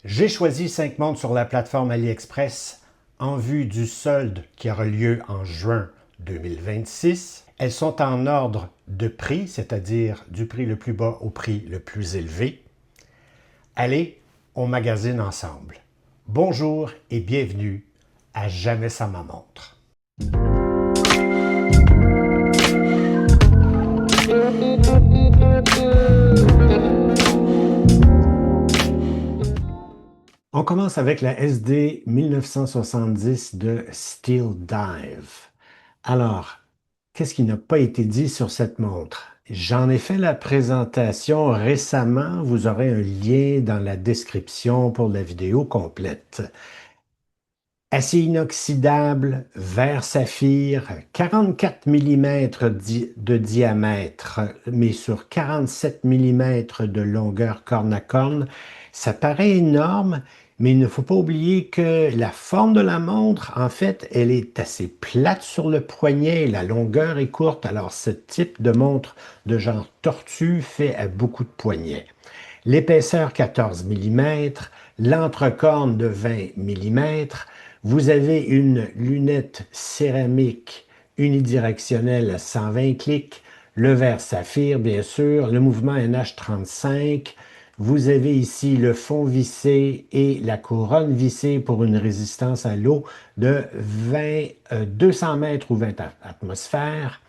J'ai choisi 5 montres sur la plateforme AliExpress en vue du solde qui aura lieu en juin 2026. Elles sont en ordre de prix, c'est-à-dire du prix le plus bas au prix le plus élevé. Allez, on magasine ensemble. Bonjour et bienvenue à Jamais sans ma montre. On commence avec la SD 1970 de Steel Dive. Alors, qu'est-ce qui n'a pas été dit sur cette montre? J'en ai fait la présentation récemment. Vous aurez un lien dans la description pour la vidéo complète. Acier inoxydable, verre saphir, 44 mm de diamètre, mais sur 47 mm de longueur corne à corne. Ça paraît énorme, mais il ne faut pas oublier que la forme de la montre, en fait, elle est assez plate sur le poignet, la longueur est courte, alors ce type de montre de genre tortue fait à beaucoup de poignets. L'épaisseur 14 mm, l'entrecorne de 20 mm. Vous avez une lunette céramique unidirectionnelle à 120 clics, le verre saphir, bien sûr, le mouvement NH35. Vous avez ici le fond vissé et la couronne vissée pour une résistance à l'eau de 200 mètres ou 20 atmosphères.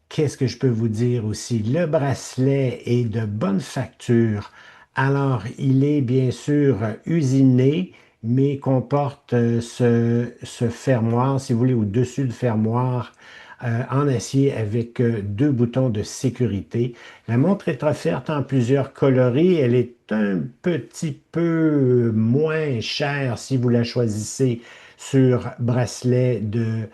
Qu'est-ce que je peux vous dire aussi? Le bracelet est de bonne facture. Alors, il est bien sûr usiné, mais comporte ce fermoir, si vous voulez, au-dessus du fermoir en acier avec deux boutons de sécurité. La montre est offerte en plusieurs coloris. Elle est un petit peu moins chère si vous la choisissez sur bracelet de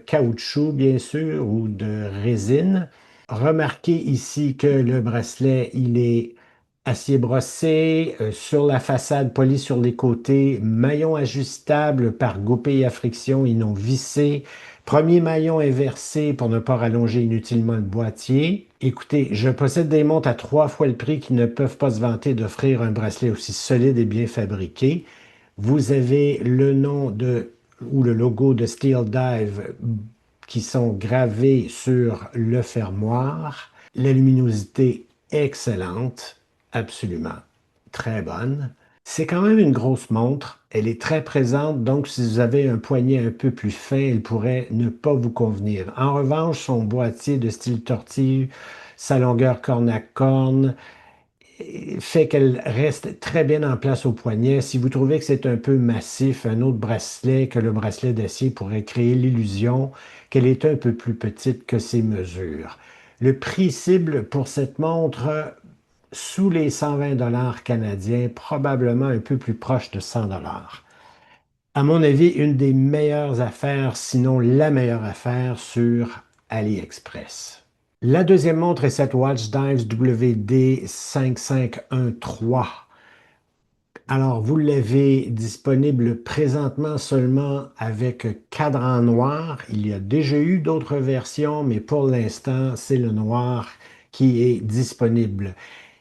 caoutchouc, bien sûr, ou de résine. Remarquez ici que le bracelet, il est acier brossé, sur la façade poli sur les côtés, maillon ajustable par goupille à friction et non vissé. Premier maillon inversé pour ne pas rallonger inutilement le boîtier. Écoutez, je possède des montres à 3 fois le prix qui ne peuvent pas se vanter d'offrir un bracelet aussi solide et bien fabriqué. Vous avez le nom de ou le logo de Steel Dive qui sont gravés sur le fermoir. La luminosité excellente, absolument très bonne. C'est quand même une grosse montre. Elle est très présente, donc si vous avez un poignet un peu plus fin, elle pourrait ne pas vous convenir. En revanche, son boîtier de style tortille, sa longueur corne à corne, fait qu'elle reste très bien en place au poignet. Si vous trouvez que c'est un peu massif, un autre bracelet que le bracelet d'acier pourrait créer l'illusion qu'elle est un peu plus petite que ses mesures. Le prix cible pour cette montre, sous les 120 $ canadiens, probablement un peu plus proche de 100 $. À mon avis, une des meilleures affaires, sinon la meilleure affaire sur AliExpress. La deuxième montre est cette Watch Dives WD5513. Alors, vous l'avez disponible présentement seulement avec cadran noir. Il y a déjà eu d'autres versions, mais pour l'instant, c'est le noir qui est disponible.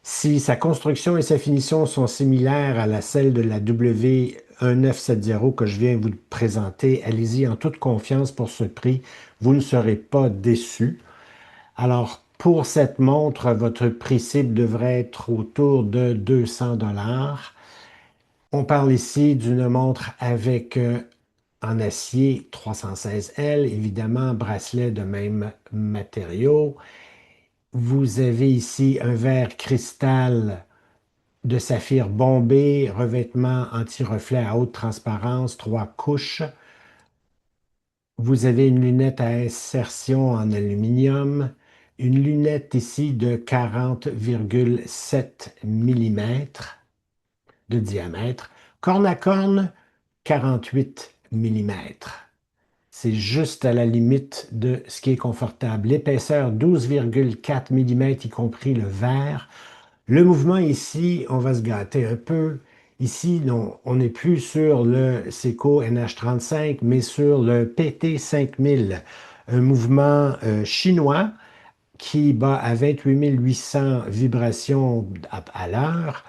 Si sa construction et sa finition sont similaires à celle de la W1970 que je viens vous présenter, allez-y en toute confiance pour ce prix. Vous ne serez pas déçus. Alors, pour cette montre, votre prix cible devrait être autour de 200 $. On parle ici d'une montre avec en acier 316L, évidemment, bracelet de même matériau. Vous avez ici un verre cristal de saphir bombé, revêtement anti-reflet à haute transparence, 3 couches. Vous avez une lunette à insertion en aluminium, une lunette ici de 40,7 mm de diamètre, corne à corne 48 mm. C'est juste à la limite de ce qui est confortable. L'épaisseur 12,4 mm, y compris le verre. Le mouvement ici, on va se gâter un peu. Ici, non, on n'est plus sur le Seiko NH35, mais sur le PT5000, un mouvement chinois qui bat à 28 800 vibrations à l'heure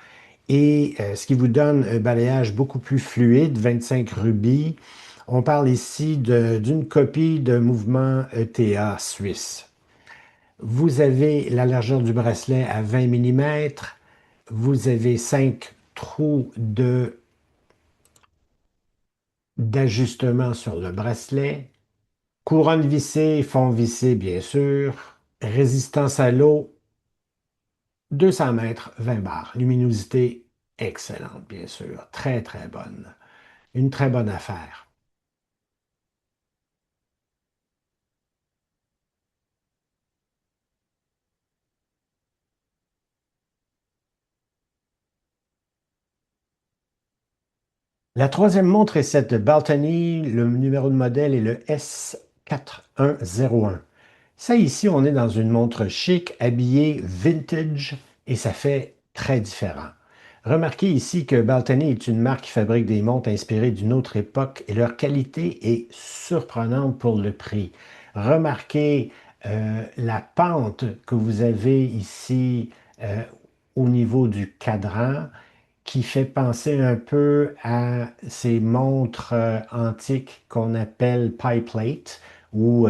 et ce qui vous donne un balayage beaucoup plus fluide, 25 rubis. On parle ici d'une copie de mouvement ETA suisse. Vous avez la largeur du bracelet à 20 mm. Vous avez 5 trous d'ajustement sur le bracelet. Couronne vissée, fond vissé, bien sûr. Résistance à l'eau, 200 mètres, 20 bars. Luminosité excellente, bien sûr. Très, très bonne. Une très bonne affaire. La troisième montre est cette Baltony. Le numéro de modèle est le S4101. Ça, ici, on est dans une montre chic, habillée vintage, et ça fait très différent. Remarquez ici que Baltony est une marque qui fabrique des montres inspirées d'une autre époque et leur qualité est surprenante pour le prix. Remarquez la pente que vous avez ici au niveau du cadran qui fait penser un peu à ces montres antiques qu'on appelle pie plate ou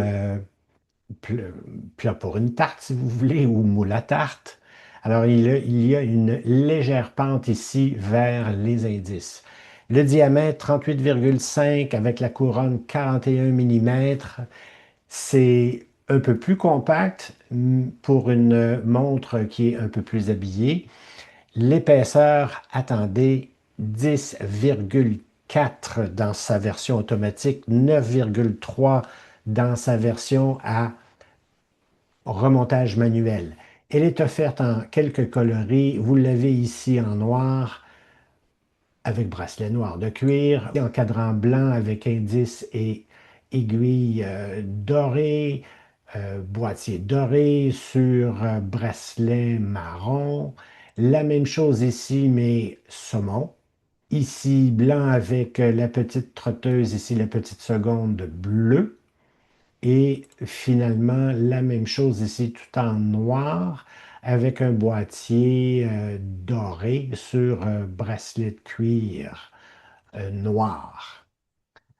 plat pour une tarte, si vous voulez, ou moule à tarte. Alors, il y a une légère pente ici vers les indices. Le diamètre 38,5 avec la couronne 41 mm, c'est un peu plus compact pour une montre qui est un peu plus habillée. L'épaisseur, attendez, 10,4 dans sa version automatique, 9,3 dans sa version à remontage manuel. Elle est offerte en quelques coloris. Vous l'avez ici en noir avec bracelet noir de cuir, en cadran blanc avec indice et aiguille dorée, boîtier doré sur bracelet marron. La même chose ici, mais saumon. Ici, blanc avec la petite trotteuse, ici la petite seconde bleue. Et finalement, la même chose ici, tout en noir, avec un boîtier doré sur bracelet de cuir noir.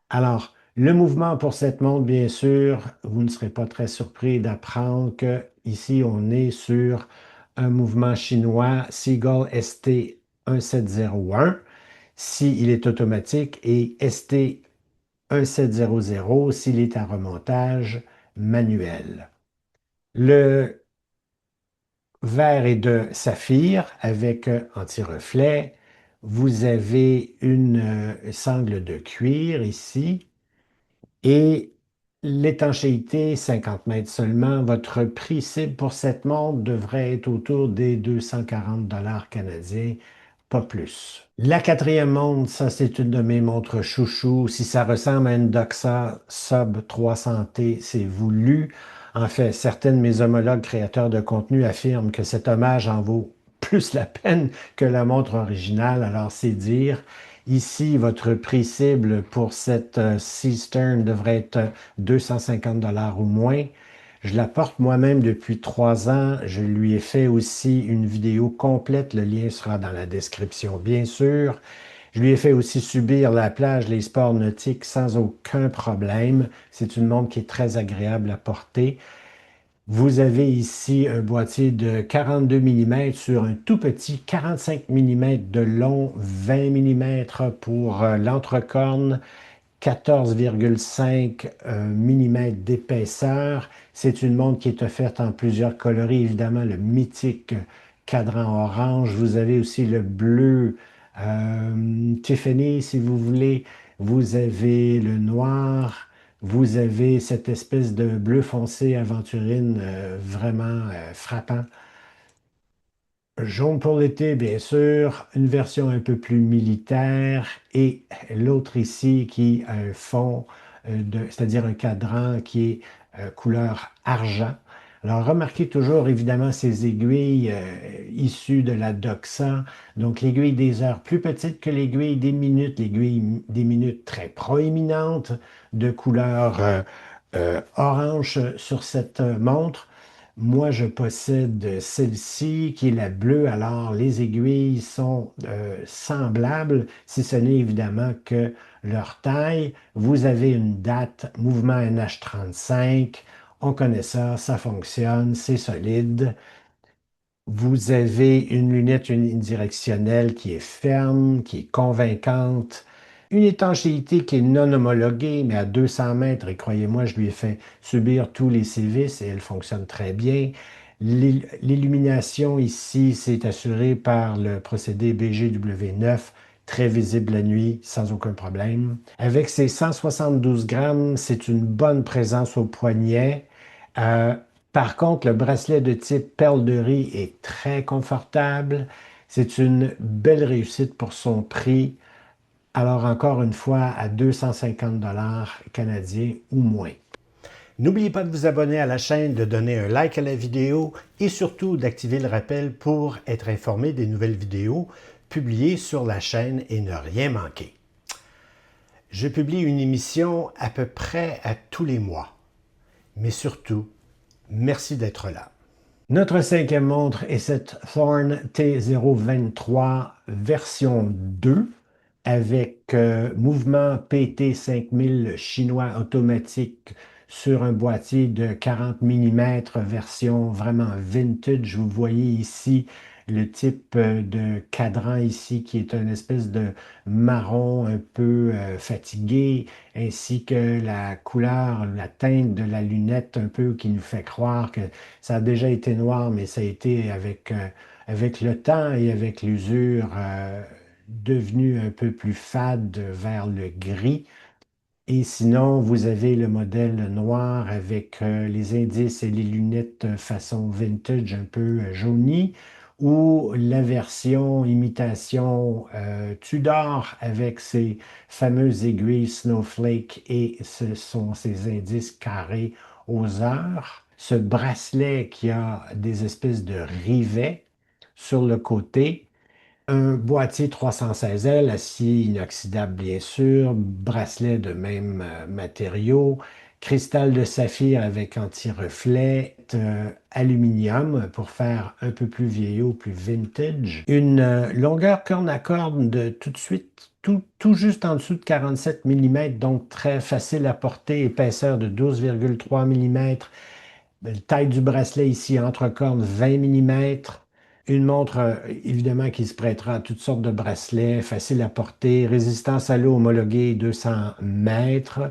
Alors, le mouvement pour cette montre, bien sûr, vous ne serez pas très surpris d'apprendre que ici, on est sur un mouvement chinois Seagull ST 1701 s'il est automatique et ST 1700 s'il est à remontage manuel. Le verre est de saphir avec anti-reflet. Vous avez une sangle de cuir ici et l'étanchéité, 50 mètres seulement. Votre prix cible pour cette montre devrait être autour des 240 dollars canadiens, pas plus. La quatrième montre, ça c'est une de mes montres chouchou. Si ça ressemble à une Doxa Sub 300T, c'est voulu. En fait, certains de mes homologues créateurs de contenu affirment que cet hommage en vaut plus la peine que la montre originale, alors c'est dire. Ici, votre prix cible pour cette Seastern devrait être 250 dollars ou moins. Je la porte moi-même depuis 3 ans. Je lui ai fait aussi une vidéo complète. Le lien sera dans la description, bien sûr. Je lui ai fait aussi subir la plage, les sports nautiques sans aucun problème. C'est une montre qui est très agréable à porter. Vous avez ici un boîtier de 42 mm sur un tout petit 45 mm de long, 20 mm pour l'entrecorne, 14,5 mm d'épaisseur. C'est une montre qui est offerte en plusieurs coloris. Évidemment, le mythique cadran orange. Vous avez aussi le bleu Tiffany, si vous voulez. Vous avez le noir. Vous avez cette espèce de bleu foncé aventurine vraiment frappant. Jaune pour l'été, bien sûr, une version un peu plus militaire et l'autre ici qui a un fond, c'est-à-dire un cadran qui est couleur argent. Alors, remarquez toujours évidemment ces aiguilles issues de la Doxa. Donc, l'aiguille des heures plus petite que l'aiguille des minutes, l'aiguille des minutes très proéminente de couleur orange sur cette montre. Moi, je possède celle-ci qui est la bleue. Alors, les aiguilles sont semblables, si ce n'est évidemment que leur taille. Vous avez une date, mouvement NH35. On connaît ça, ça fonctionne, c'est solide. Vous avez une lunette unidirectionnelle qui est ferme, qui est convaincante, une étanchéité qui est non homologuée, mais à 200 mètres, et croyez-moi, je lui ai fait subir tous les sévices et elle fonctionne très bien. L'illumination ici, c'est assuré par le procédé BGW9, très visible la nuit, sans aucun problème. Avec ses 172 grammes, c'est une bonne présence au poignet. Euh, Par contre, le bracelet de type perle de riz est très confortable. C'est une belle réussite pour son prix. Alors encore une fois, à 250 dollars canadiens ou moins. N'oubliez pas de vous abonner à la chaîne, de donner un like à la vidéo et surtout d'activer le rappel pour être informé des nouvelles vidéos publiées sur la chaîne et ne rien manquer. Je publie une émission à peu près à tous les mois. Mais surtout, merci d'être là. Notre cinquième montre est cette Thorn T023 version 2 avec mouvement PT5000 chinois automatique sur un boîtier de 40 mm, version vraiment vintage. Vous voyez ici le type de cadran ici qui est une espèce de marron un peu fatigué, ainsi que la couleur, la teinte de la lunette un peu qui nous fait croire que ça a déjà été noir, mais ça a été avec le temps et avec l'usure devenu un peu plus fade vers le gris. Et sinon, vous avez le modèle noir avec les indices et les lunettes façon vintage un peu jaunies, ou la version imitation Tudor avec ses fameuses aiguilles Snowflake et ce sont ces indices carrés aux heures. Ce bracelet qui a des espèces de rivets sur le côté, un boîtier 316L, acier inoxydable bien sûr, bracelet de même matériau, cristal de saphir avec anti-reflet, aluminium pour faire un peu plus vieillot, plus vintage, une longueur corne à corne de tout de suite, tout juste en dessous de 47 mm, donc très facile à porter, épaisseur de 12,3 mm, taille du bracelet ici entre cornes 20 mm. Une montre, évidemment, qui se prêtera à toutes sortes de bracelets, facile à porter, résistance à l'eau homologuée 200 mètres.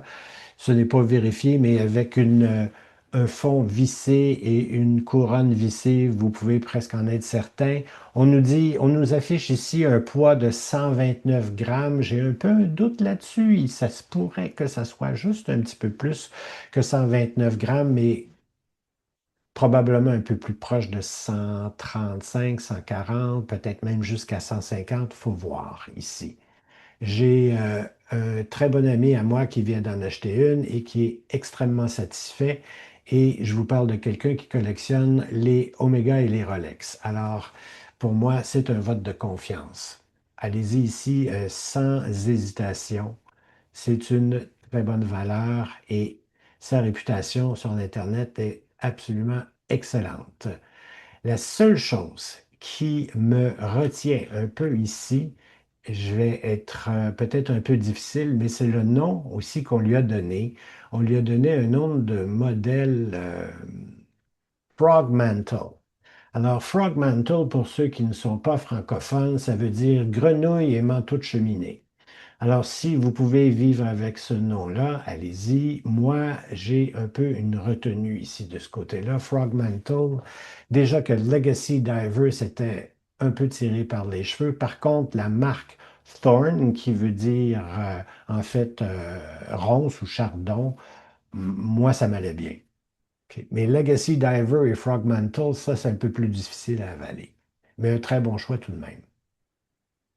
Ce n'est pas vérifié, mais avec un fond vissé et une couronne vissée, vous pouvez presque en être certain. On nous affiche ici un poids de 129 grammes. J'ai un peu un doute là-dessus. Ça se pourrait que ça soit juste un petit peu plus que 129 grammes, mais probablement un peu plus proche de 135, 140, peut-être même jusqu'à 150, il faut voir ici. J'ai un très bon ami à moi qui vient d'en acheter une et qui est extrêmement satisfait. Et je vous parle de quelqu'un qui collectionne les Omega et les Rolex. Alors, pour moi, c'est un vote de confiance. Allez-y ici sans hésitation. C'est une très bonne valeur et sa réputation sur Internet est absolument excellente. La seule chose qui me retient un peu ici, je vais être peut-être un peu difficile, mais c'est le nom aussi qu'on lui a donné. On lui a donné un nom de modèle Frog Mantle. Alors, Frog Mantle, pour ceux qui ne sont pas francophones, ça veut dire grenouille et manteau de cheminée. Alors, si vous pouvez vivre avec ce nom-là, allez-y. Moi, j'ai un peu une retenue ici de ce côté-là. Frog Mantle, déjà que Legacy Diver, c'était un peu tiré par les cheveux. Par contre, la marque Thorn, qui veut dire en fait ronce ou chardon, moi, ça m'allait bien. OK. Mais Legacy Diver et Frog Mantle, ça, c'est un peu plus difficile à avaler. Mais un très bon choix tout de même.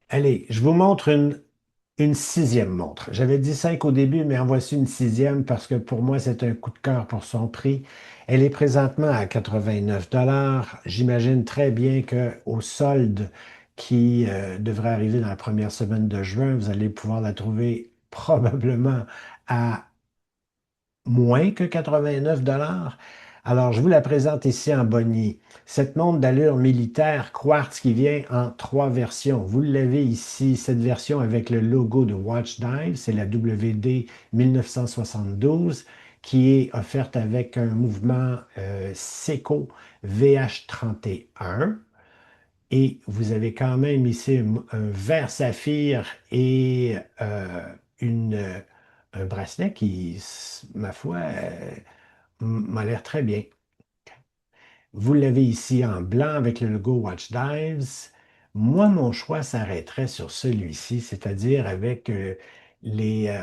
Allez, je vous montre une sixième montre. J'avais dit cinq au début, mais en voici une sixième parce que pour moi, c'est un coup de cœur pour son prix. Elle est présentement à 89 dollars. J'imagine très bien qu'au solde qui devrait arriver dans la première semaine de juin, vous allez pouvoir la trouver probablement à moins que 89 dollars. Alors, je vous la présente ici en bonnie. Cette montre d'allure militaire quartz qui vient en trois versions. Vous l'avez ici, cette version avec le logo de Watch Dive, c'est la WD 1972, qui est offerte avec un mouvement Seiko VH31. Et vous avez quand même ici un vert saphir et un bracelet qui, ma foi, m'a l'air très bien. Vous l'avez ici en blanc avec le logo Watch Dives. Moi, mon choix s'arrêterait sur celui-ci, c'est-à-dire avec les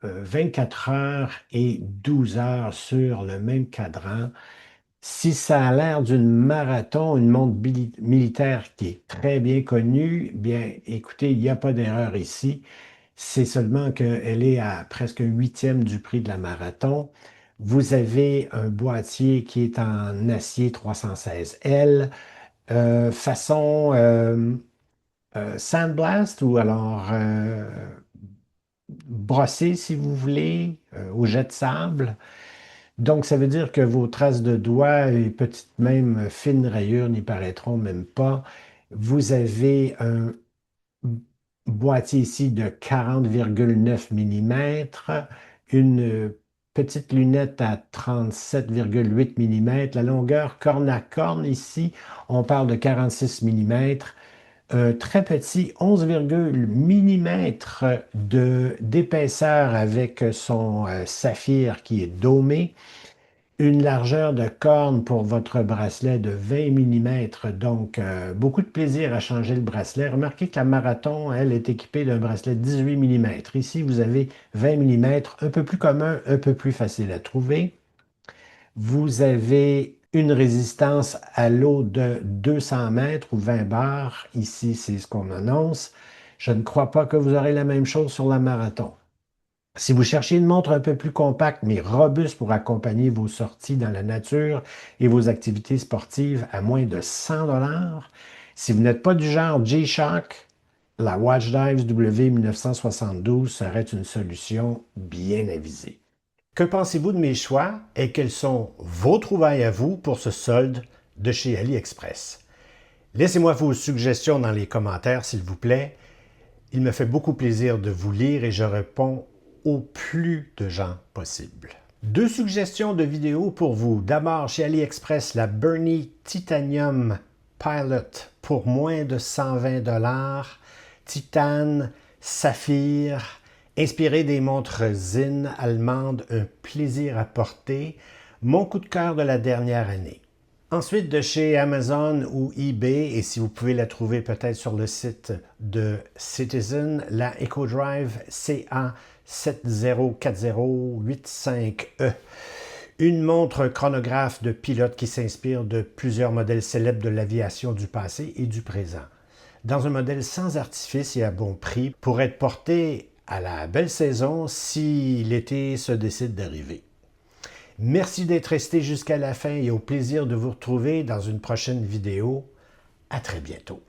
24 heures et 12 heures sur le même cadran. Si ça a l'air d'une marathon, une montre militaire qui est très bien connue, bien, écoutez, il n'y a pas d'erreur ici. C'est seulement qu'elle est à presque un huitième du prix de la marathon. Vous avez un boîtier qui est en acier 316L, façon sandblast ou alors brossé si vous voulez, au jet de sable. Donc, ça veut dire que vos traces de doigts et petites même fines rayures n'y paraîtront même pas. Vous avez un boîtier ici de 40,9 mm, une petite lunette à 37,8 mm, la longueur corne à corne ici, on parle de 46 mm, un très petit 11 mm d'épaisseur avec son saphir qui est domé, une largeur de corne pour votre bracelet de 20 mm, donc beaucoup de plaisir à changer le bracelet. Remarquez que la Marathon, elle, est équipée d'un bracelet 18 mm. Ici, vous avez 20 mm, un peu plus commun, un peu plus facile à trouver. Vous avez une résistance à l'eau de 200 mètres ou 20 bars. Ici, c'est ce qu'on annonce. Je ne crois pas que vous aurez la même chose sur la Marathon. Si vous cherchez une montre un peu plus compacte mais robuste pour accompagner vos sorties dans la nature et vos activités sportives à moins de 100 $, si vous n'êtes pas du genre G-Shock, la Watch Dives W1972 serait une solution bien avisée. Que pensez-vous de mes choix et quelles sont vos trouvailles à vous pour ce solde de chez AliExpress? Laissez-moi vos suggestions dans les commentaires, s'il vous plaît. Il me fait beaucoup plaisir de vous lire et je réponds au plus de gens possible. Deux suggestions de vidéos pour vous. D'abord, chez AliExpress, la Bernie Titanium Pilot pour moins de 120 $. Titane, saphir, inspiré des montres Zinn allemandes, un plaisir à porter. Mon coup de cœur de la dernière année. Ensuite, de chez Amazon ou eBay, et si vous pouvez la trouver peut-être sur le site de Citizen, la EcoDrive CA704085E. Une montre chronographe de pilote qui s'inspire de plusieurs modèles célèbres de l'aviation du passé et du présent. Dans un modèle sans artifice et à bon prix pour être porté à la belle saison si l'été se décide d'arriver. Merci d'être resté jusqu'à la fin et au plaisir de vous retrouver dans une prochaine vidéo. À très bientôt.